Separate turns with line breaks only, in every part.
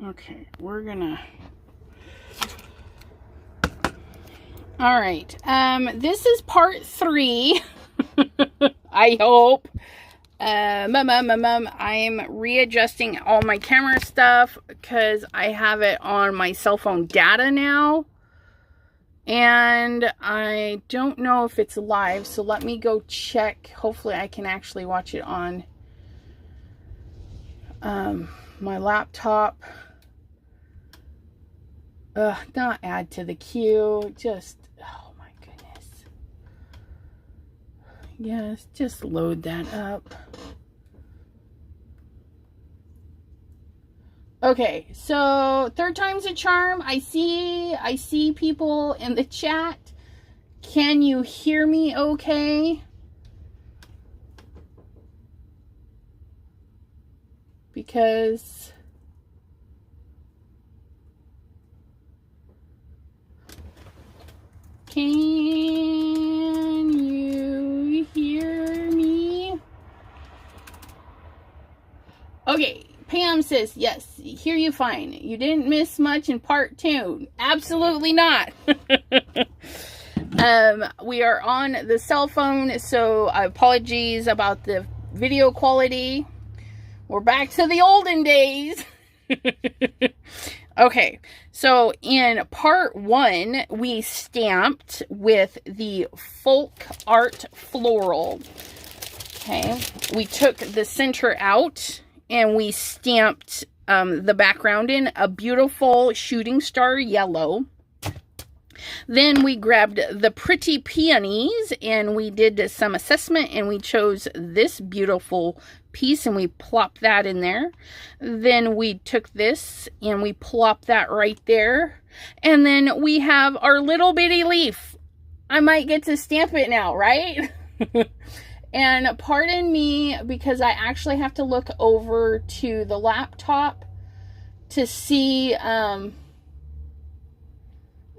Okay, we're gonna... All right, this is part 3. I hope. I'm readjusting all my camera stuff because I have it on my cell phone data now. And I don't know if it's live, so let me go check. Hopefully I can actually watch it on my laptop. Not add to the queue, just, oh my goodness. Yes, just load that up. Okay, so third time's a charm. I see people in the chat. Can you hear me okay? Because can you hear me? Okay, Pam says, yes, hear you fine. You didn't miss much in part 2. Absolutely not. We are on the cell phone, so apologies about the video quality. We're back to the olden days. Okay, so in part 1, we stamped with the folk art floral. Okay, we took the center out and we stamped the background in a beautiful shooting star yellow. Then we grabbed the pretty peonies and we did some assessment and we chose this beautiful piece and we plopped that in there. Then we took this and we plopped that right there. And then we have our little bitty leaf. I might get to stamp it now, right? And pardon me because I actually have to look over to the laptop to see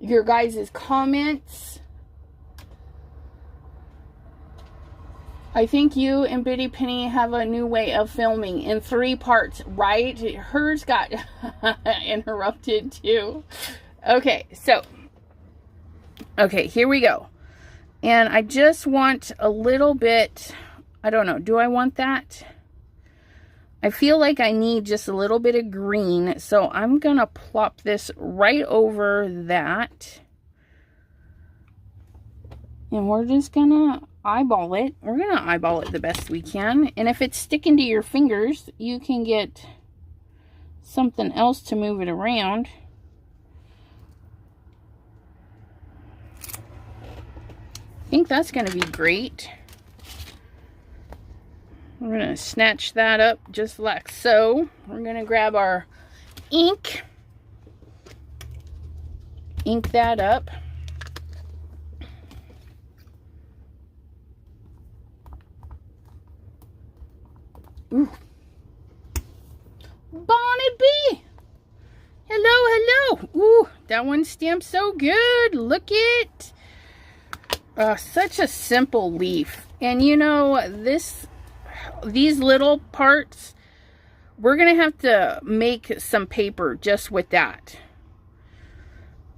your guys' comments. I think you and Bitty Penny have a new way of filming in 3 parts, right? Hers got interrupted too. Okay, so, okay, here we go. And I just want a little bit, I don't know, do I want that? I feel like I need just a little bit of green, so I'm going to plop this right over that. And we're just going to eyeball it. We're going to eyeball it the best we can. And if it's sticking to your fingers, you can get something else to move it around. I think that's going to be great. We're going to snatch that up just like so. We're going to grab our ink. Ink that up. Ooh. Bonnet Bee! Hello, hello! Ooh, that one stamped so good. Look it! Such a simple leaf. And you know, these little parts, we're going to have to make some paper just with that.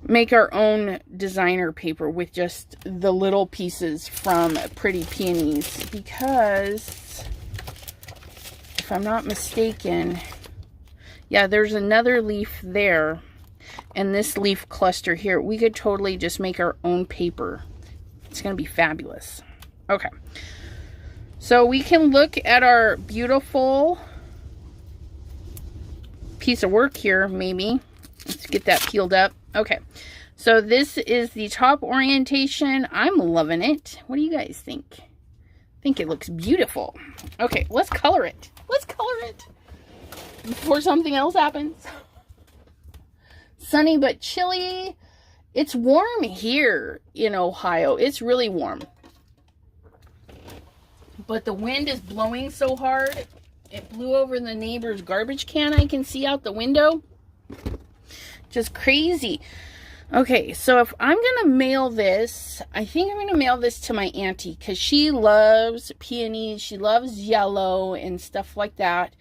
Make our own designer paper with just the little pieces from Pretty Peonies. Because, if I'm not mistaken, yeah, there's another leaf there. And this leaf cluster here, we could totally just make our own paper. It's going to be fabulous. Okay. So we can look at our beautiful piece of work here, maybe. Let's get that peeled up. Okay. So this is the top orientation. I'm loving it. What do you guys think? I think it looks beautiful. Okay, let's color it. Let's color it before something else happens. Sunny but chilly. It's warm here in Ohio. It's really warm. But the wind is blowing so hard. It blew over the neighbor's garbage can I can see out the window. Just crazy. Okay, so if I'm going to mail this, I think I'm going to mail this to my auntie because she loves peonies. She loves yellow and stuff like that.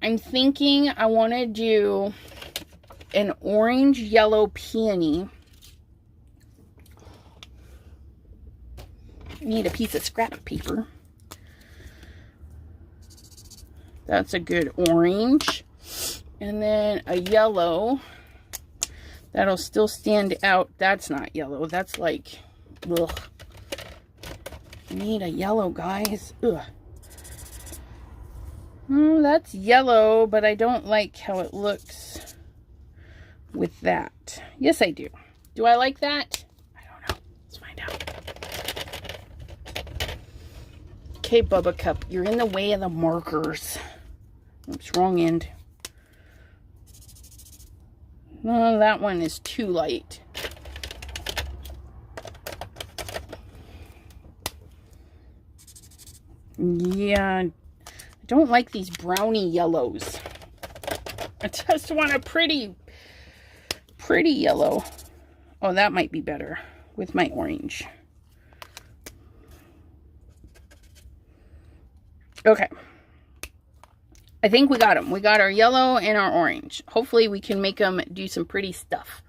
I'm thinking I want to do an orange yellow peony. I need a piece of scrap paper. That's a good orange. And then a yellow. That'll still stand out. That's not yellow. That's like, ugh. I need a yellow, guys. Ugh. Oh, that's yellow, but I don't like how it looks with that. Yes, I do. Do I like that? I don't know. Let's find out. Okay, Bubba Cup, you're in the way of the markers. Oops, wrong end. No, that one is too light. Yeah, I don't like these brownie yellows. I just want a pretty yellow. Oh, that might be better with my orange. Okay. I think we got them. We got our yellow and our orange. Hopefully we can make them do some pretty stuff.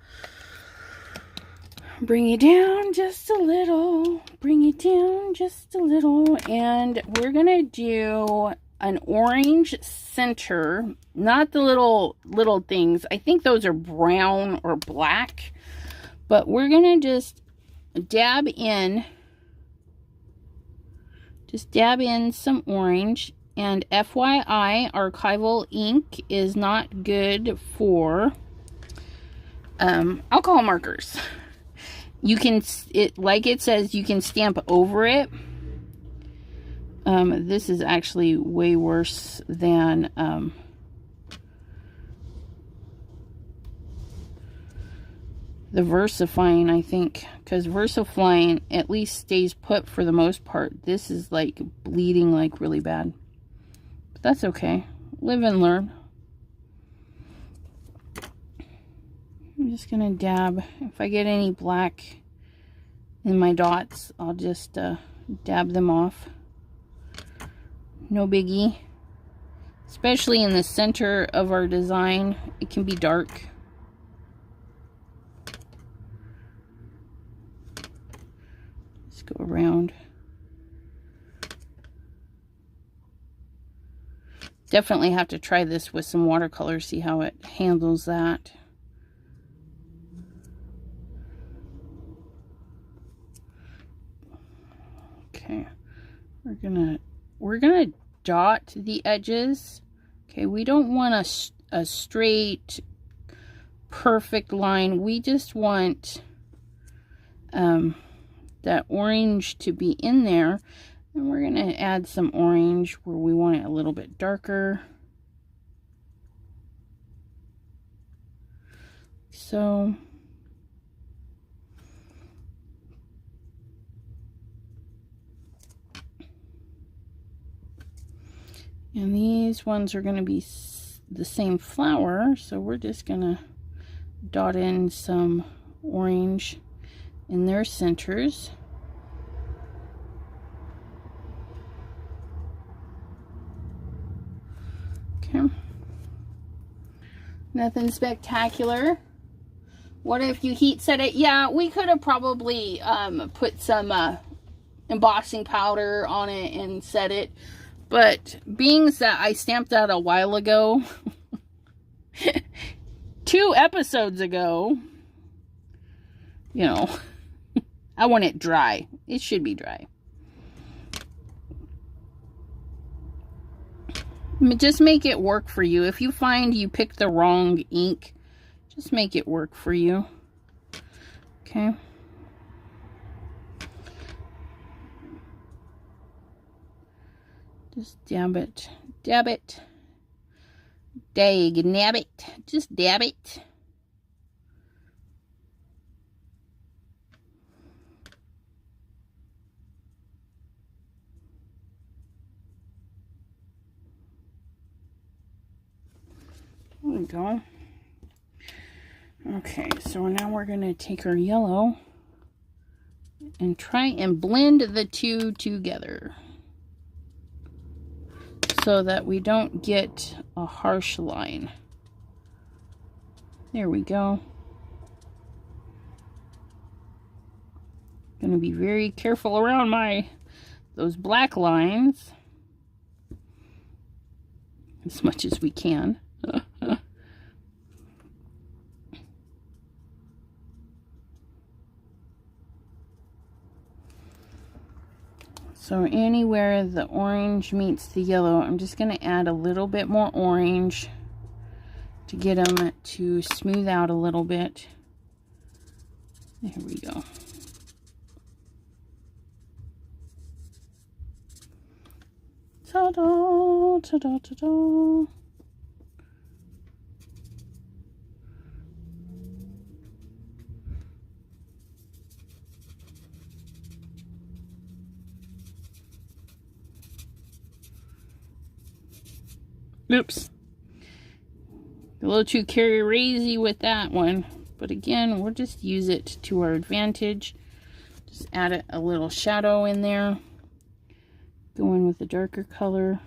Bring it down just a little. Bring it down just a little. And we're going to do an orange center. Not the little things. I think those are brown or black. But we're going to just dab in. Just dab in some orange. And FYI, archival ink is not good for alcohol markers. You can, like it says, you can stamp over it. This is actually way worse than the VersaFine, I think, because VersaFine at least stays put for the most part. This is like bleeding like really bad. But that's okay. Live and learn. I'm just going to dab. If I get any black in my dots, I'll just dab them off. No biggie. Especially in the center of our design, it can be dark. Let's go around. Definitely have to try this with some watercolor, see how it handles that. Okay, we're gonna dot the edges. Okay, we don't want a straight perfect line. We just want that orange to be in there, and we're gonna add some orange where we want it a little bit darker. So and these ones are going to be the same flower, so we're just going to dot in some orange in their centers. Okay. Nothing spectacular. What if you heat set it? Yeah, we could have probably put some embossing powder on it and set it. But being that I stamped that a while ago, 2 episodes ago, you know, I want it dry. It should be dry. Just make it work for you. If you find you picked the wrong ink, just make it work for you. Okay. Just dab it, dab it, dag nab it, just dab it. There we go. Okay, so now we're going to take our yellow and try and blend the two together. so that we don't get a harsh line. There we go. Gonna be very careful around those black lines as much as we can. So anywhere the orange meets the yellow, I'm just going to add a little bit more orange to get them to smooth out a little bit. There we go. Ta-da, ta-da, ta-da. Oops. A little too crazy with that one. But again, we'll just use it to our advantage. Just add a little shadow in there. Go in with a darker color.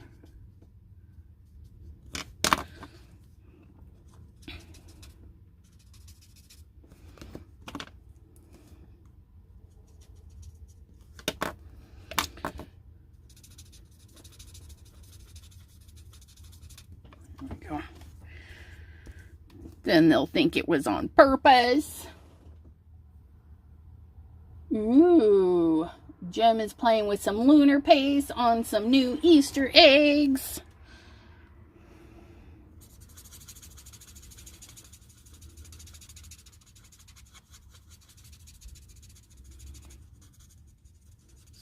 Then they'll think it was on purpose. Ooh, Jem is playing with some lunar paste on some new Easter eggs.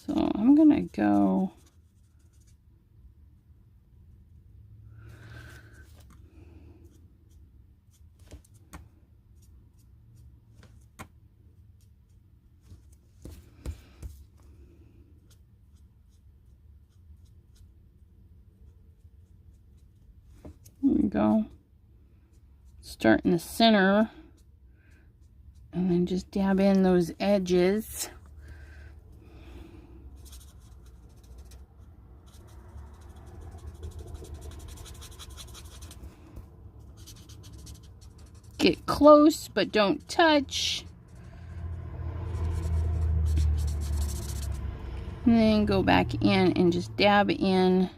So I'm gonna go go. Start in the center and then just dab in those edges. Get close, but don't touch. And then go back in and just dab in.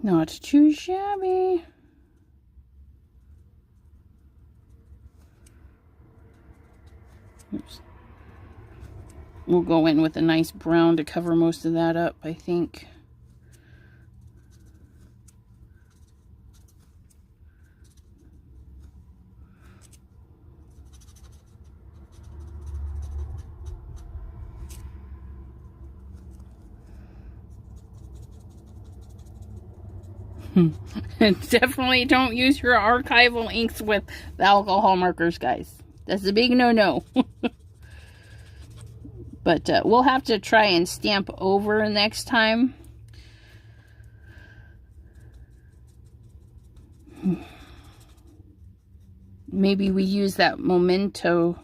Not too shabby. Oops. We'll go in with a nice brown to cover most of that up, I think. Definitely don't use your archival inks with the alcohol markers, guys. That's a big no-no. But we'll have to try and stamp over next time. Maybe we use that memento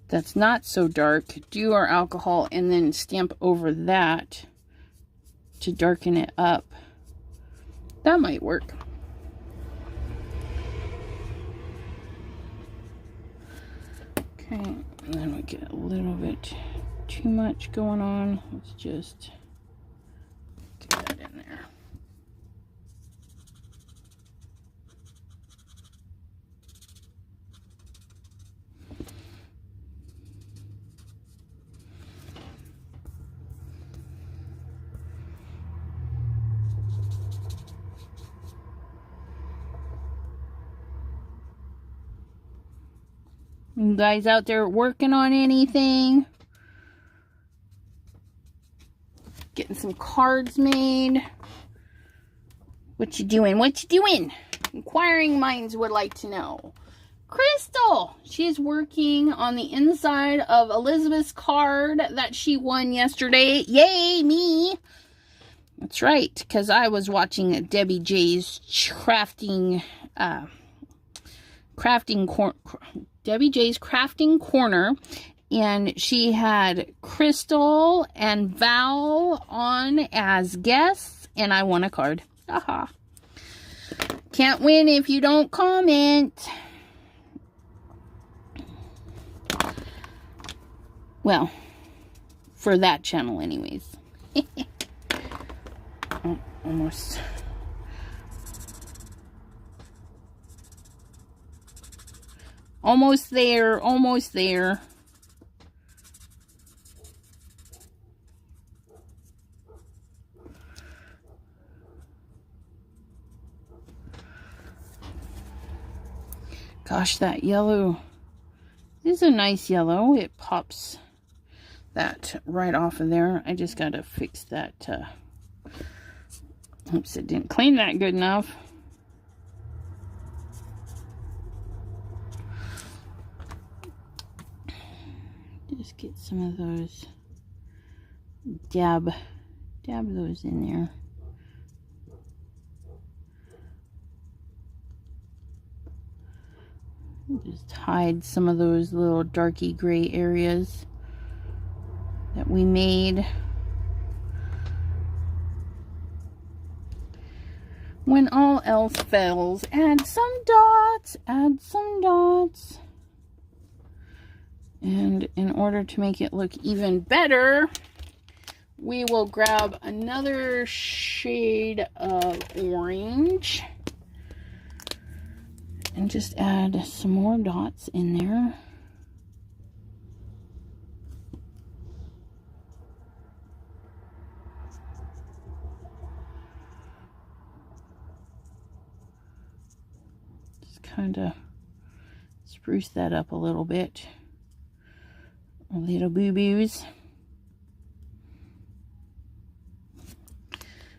that's not so dark, do our alcohol, and then stamp over that to darken it up. That might work. Okay, and then we get a little bit too much going on. Let's just get that in there. You guys out there working on anything? Getting some cards made? What you doing? What you doing? Inquiring minds would like to know. Crystal! She's working on the inside of Elizabeth's card that she won yesterday. Yay, me! That's right, because I was watching Debbie J's crafting Debbie J's Crafting Corner. And she had Crystal and Val on as guests. And I won a card. Haha. Can't win if you don't comment. Well, for that channel anyways. Oh, almost. Almost there, almost there. Gosh, that yellow is a nice yellow. It pops that right off of there. I just gotta fix that. Oops, it didn't clean that good enough. Just get some of those, dab those in there. Just hide some of those little darky gray areas that we made. When all else fails, add some dots, add some dots. And in order to make it look even better, we will grab another shade of orange and just add some more dots in there. Just kind of spruce that up a little bit. Little boo-boos.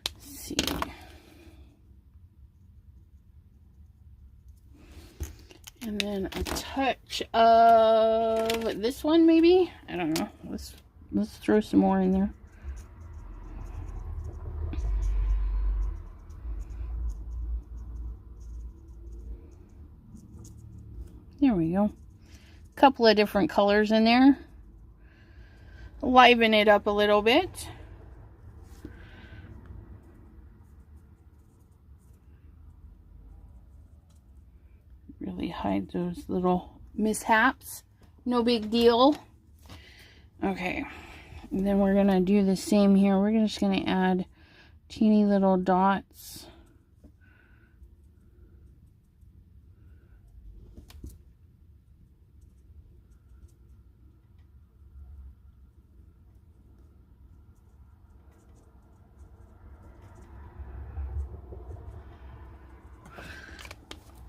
Let's see. And then a touch of this one, maybe? I don't know. Let's throw some more in there. There we go. A couple of different colors in there. Liven it up a little bit. Really hide those little mishaps. No big deal. Okay. And then we're going to do the same here. We're just going to add teeny little dots.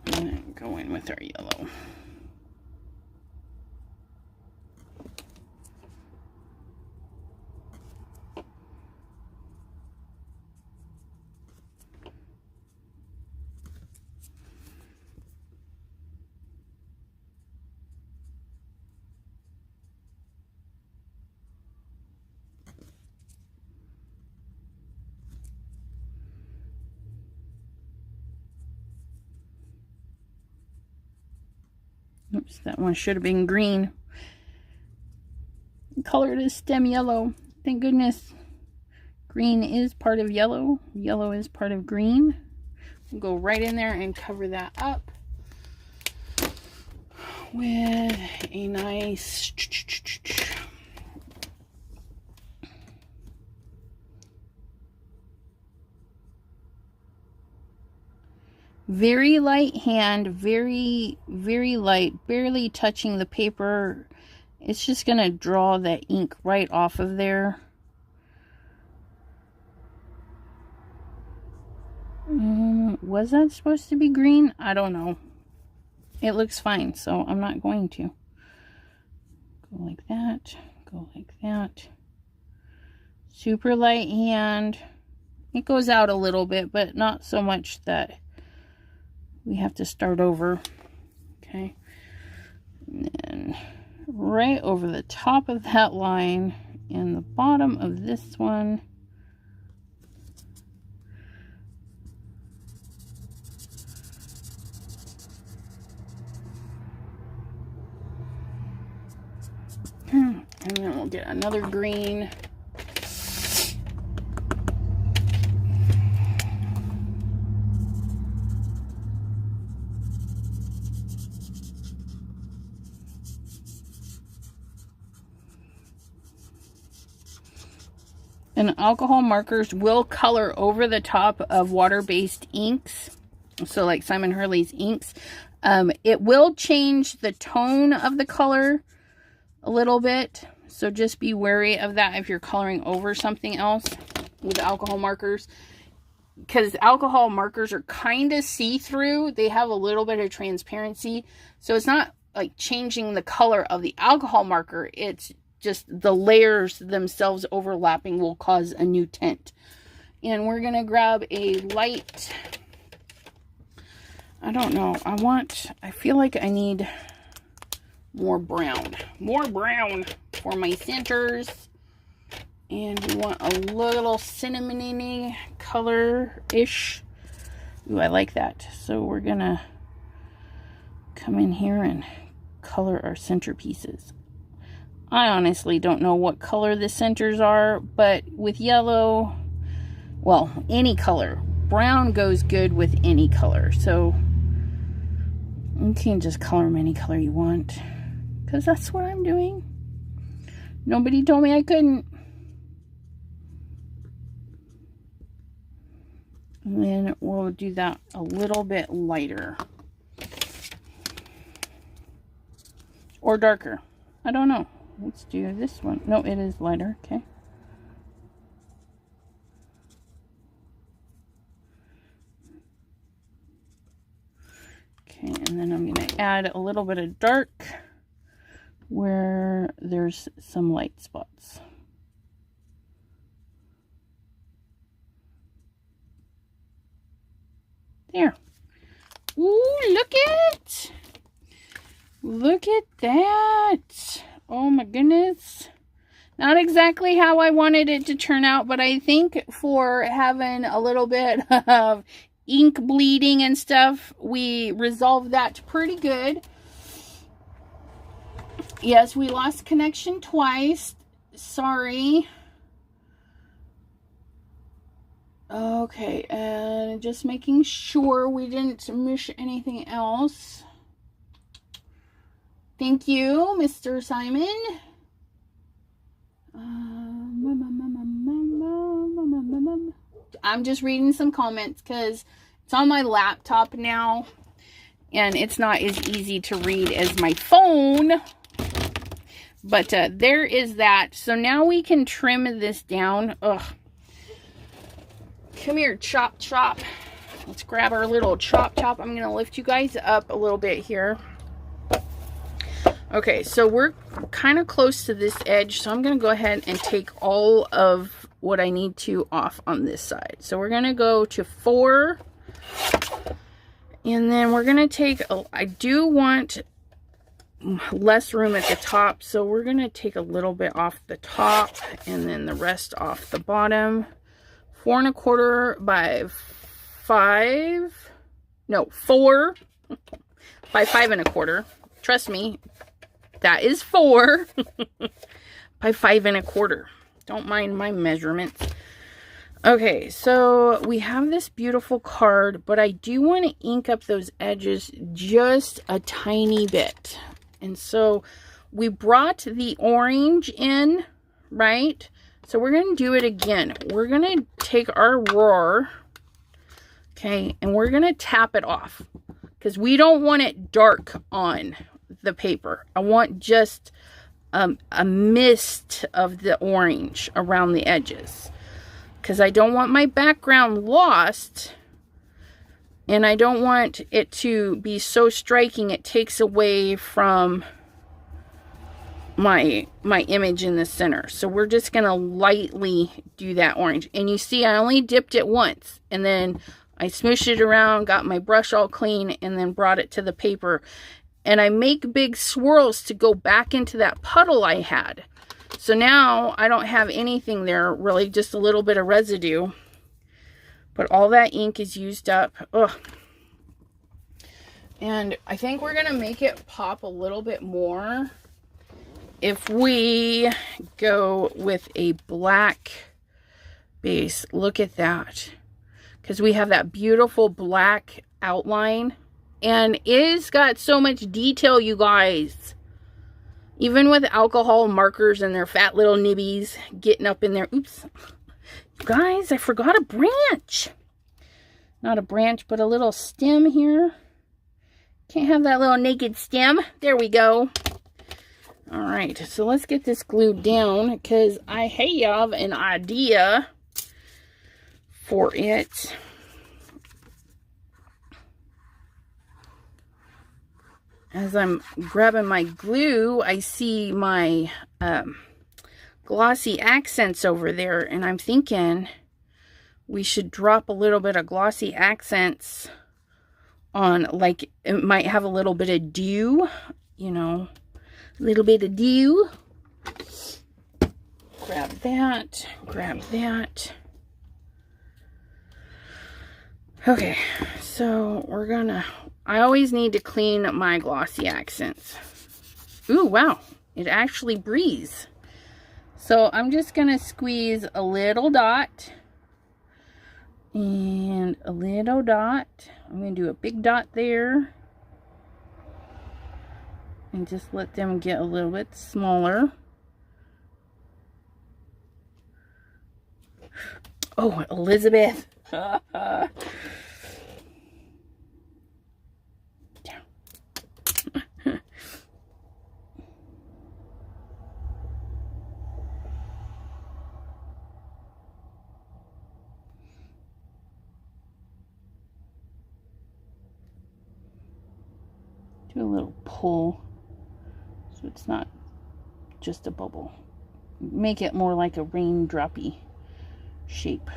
And then go in with our yellow. Oops, that one should have been green. Colored as stem yellow. Thank goodness. Green is part of yellow. Yellow is part of green. We'll go right in there and cover that up with a nice very light hand, very light, barely touching the paper. It's just going to draw the ink right off of there. Was that supposed to be green? I don't know. It looks fine, so I'm not going to. Go like that. Go like that. Super light hand. It goes out a little bit, but not so much that we have to start over. Okay. And then right over the top of that line and the bottom of this one. And then we'll get another green. And alcohol markers will color over the top of water-based inks. So like Simon Hurley's inks. It will change the tone of the color a little bit. So just be wary of that if you're coloring over something else with alcohol markers. Because alcohol markers are kind of see-through. They have a little bit of transparency. So it's not like changing the color of the alcohol marker. It's just the layers themselves overlapping will cause a new tint. And we're going to grab a light, I don't know, I feel like I need more brown for my centers. And we want a little cinnamony color-ish. Ooh, I like that. So we're going to come in here and color our centerpieces. I honestly don't know what color the centers are, but with yellow, well, any color. Brown goes good with any color. So you can just color them any color you want, because that's what I'm doing. Nobody told me I couldn't. And then we'll do that a little bit lighter. Or darker. I don't know. Let's do this one. No, it is lighter. Okay. Okay, and then I'm going to add a little bit of dark where there's some light spots. There. Ooh, look at that. Oh my goodness. Not exactly how I wanted it to turn out, but I think for having a little bit of ink bleeding and stuff, we resolved that pretty good. Yes, we lost connection twice. Sorry. Okay, and just making sure we didn't miss anything else. Thank you, Mr. Simon. I'm just reading some comments because it's on my laptop now, and it's not as easy to read as my phone. But there is that. So now we can trim this down. Ugh. Come here, chop, chop. Let's grab our little chop, chop. I'm going to lift you guys up a little bit here. Okay, so we're kind of close to this edge, so I'm going to go ahead and take all of what I need to off on this side. So we're going to go to 4, and then we're going to take, I do want less room at the top, so we're going to take a little bit off the top, and then the rest off the bottom. 4 1/4 by 5, no, 4 by 5 1/4. Trust me. That is 4 by 5 1/4. Don't mind my measurements. Okay, so we have this beautiful card, but I do want to ink up those edges just a tiny bit. And so we brought the orange in, right? So we're going to do it again. We're going to take our roar, okay, and we're going to tap it off because we don't want it dark on the paper. I want just a mist of the orange around the edges because I don't want my background lost, and I don't want it to be so striking it takes away from my image in the center. So we're just gonna lightly do that orange, and you see I only dipped it once, and then I smooshed it around, got my brush all clean, and then brought it to the paper. And I make big swirls to go back into that puddle I had. So now I don't have anything there, really just a little bit of residue. But all that ink is used up. Ugh. And I think we're going to make it pop a little bit more if we go with a black base, look at that. Because we have that beautiful black outline. And it's got so much detail, you guys. Even with alcohol markers and their fat little nibbies getting up in there. Oops. You guys, I forgot a branch. Not a branch, but a little stem here. Can't have that little naked stem. There we go. Alright, so let's get this glued down because I have an idea for it. As I'm grabbing my glue, I see my glossy accents over there, and I'm thinking we should drop a little bit of glossy accents on, like, it might have a little bit of dew, you know, a little bit of dew. Grab that, grab that. Okay, so we're gonna, I always need to clean my glossy accents. Ooh, wow, it actually breathes. So I'm just gonna squeeze a little dot and a little dot. I'm gonna do a big dot there and just let them get a little bit smaller. Oh, Elizabeth. Do a little pull so it's not just a bubble. Make it more like a raindroppy shape.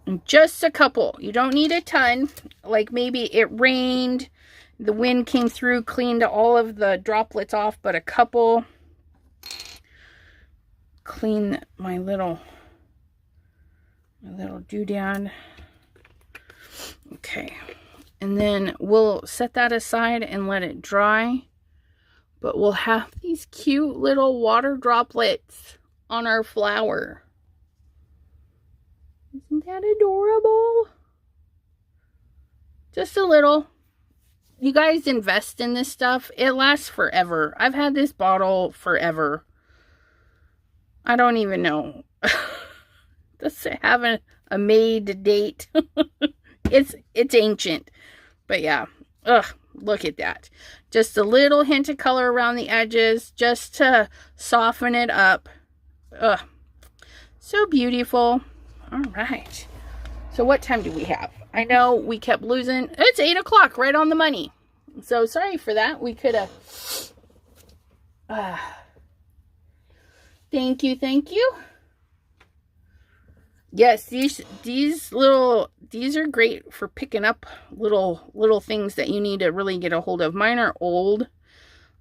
And just a couple. You don't need a ton. Like maybe it rained, the wind came through, cleaned all of the droplets off, but a couple. Clean my little doodad. Okay. And then we'll set that aside and let it dry. But we'll have these cute little water droplets on our flower. Isn't that adorable? Just a little. You guys invest in this stuff. It lasts forever. I've had this bottle forever. I don't even know. Does it have a made date? It's ancient. But yeah. Ugh, look at that. Just a little hint of color around the edges just to soften it up. Ugh. So beautiful. All right. So what time do we have? I know we kept losing. It's 8 o'clock, right on the money. So sorry for that. We could have. Thank you, thank you. Yes, these are great for picking up little things that you need to really get a hold of. Mine are old.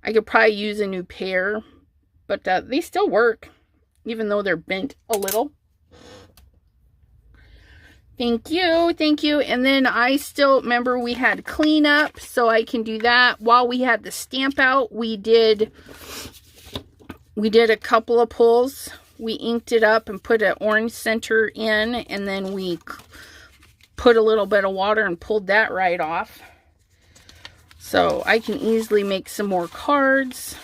I could probably use a new pair, but they still work, even though they're bent a little. Thank you, thank you. And then I still remember we had cleanup, so I can do that. While we had the stamp out, we did a couple of pulls. We inked it up and put an orange center in, and then we put a little bit of water and pulled that right off. So I can easily make some more cards.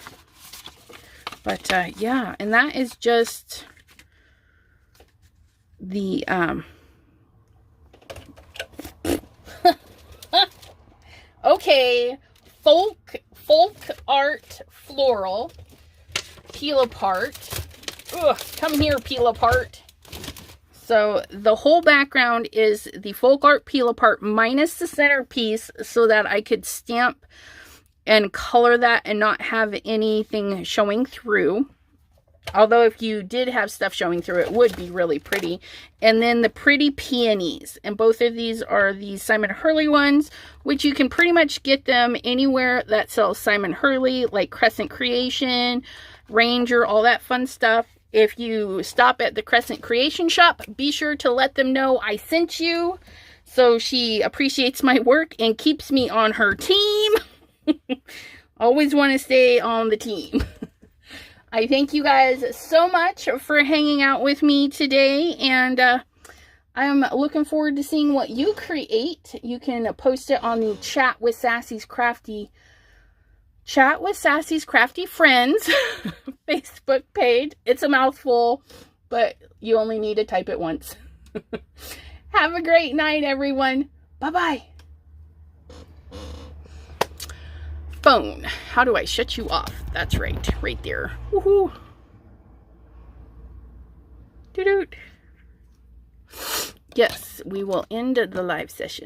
But yeah, and that is just the okay, folk art floral peel apart. Ugh, come here, peel apart. So the whole background is the folk art peel apart minus the centerpiece, so that I could stamp and color that and not have anything showing through. Although if you did have stuff showing through, it would be really pretty. And then the pretty peonies. And both of these are the Simon Hurley ones, which you can pretty much get them anywhere that sells Simon Hurley, like Crescent Creation, Ranger, all that fun stuff. If you stop at the Crescent Creation shop, be sure to let them know I sent you. So she appreciates my work and keeps me on her team. Always want to stay on the team. I thank you guys so much for hanging out with me today, and I'm looking forward to seeing what you create. You can post it on the Chat with Sassy's Crafty Friends Facebook page. It's a mouthful, but you only need to type it once. Have a great night, everyone. Bye-bye. Phone. How do I shut you off? That's right. Right there. Woohoo. Doo-doot. Yes, we will end the live session.